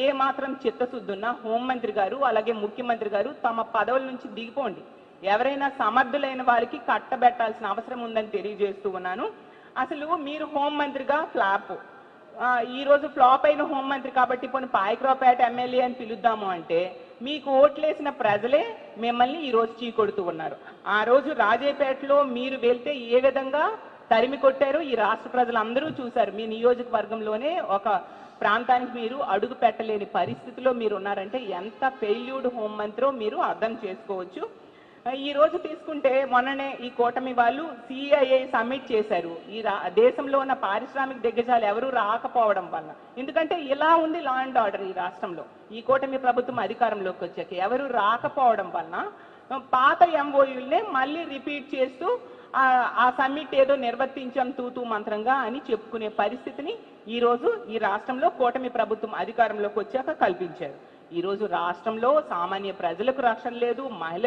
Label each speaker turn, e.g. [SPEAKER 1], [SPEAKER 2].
[SPEAKER 1] ఏ మాత్రం చిత్తశుద్ధి ఉన్నా హోంమంత్రి గారు అలాగే ముఖ్యమంత్రి గారు తమ పదవుల నుంచి దిగిపోండి. ఎవరైనా సమర్థులైన వారికి కట్టబెట్టాల్సిన అవసరం ఉందని తెలియజేస్తూ ఉన్నాను. అసలు మీరు హోంమంత్రిగా ఫ్లాప్, ఈ రోజు ఫ్లాప్ అయిన హోంమంత్రి కాబట్టి పోనీ పాయకరావుపేట ఎమ్మెల్యే అని పిలుద్దాము అంటే మీకు ఓట్లేసిన ప్రజలే మిమ్మల్ని ఈ రోజు చీకొడుతూ ఉన్నారు. ఆ రోజు రాజేపేటలో మీరు వెళ్తే ఏ విధంగా తరిమి కొట్టారో ఈ రాష్ట్ర ప్రజలందరూ చూశారు. మీ నియోజకవర్గంలోనే ఒక ప్రాంతానికి మీరు అడుగు పెట్టలేని పరిస్థితిలో మీరు ఉన్నారంటే ఎంత ఫెయిల్యూర్డ్ హోంమంత్రో మీరు అర్థం చేసుకోవచ్చు. ఈ రోజు తీసుకుంటే మొన్ననే ఈ కూటమి వాళ్ళు సిఐఐ సమ్మిట్ చేశారు. ఈ దేశంలో ఉన్న పారిశ్రామిక దిగ్గజాలు ఎవరు రాకపోవడం వల్ల, ఎందుకంటే ఇలా ఉంది లా అండ్ ఆర్డర్ ఈ రాష్ట్రంలో. ఈ కూటమి ప్రభుత్వం అధికారంలోకి వచ్చాక ఎవరు రాకపోవడం వలన పాత ఎంఓయూల్నే మళ్ళీ రిపీట్ చేస్తూ ఆ సమ్మిట్ ఏదో నిర్వర్తించాం తూతూ మంత్రంగా అని చెప్పుకునే పరిస్థితిని ఈ రోజు ఈ రాష్ట్రంలో కూటమి ప్రభుత్వం అధికారంలోకి వచ్చాక కల్పించారు. ఈ రోజు రాష్ట్రంలో సామాన్య ప్రజలకు రక్షణ లేదు, మహిళ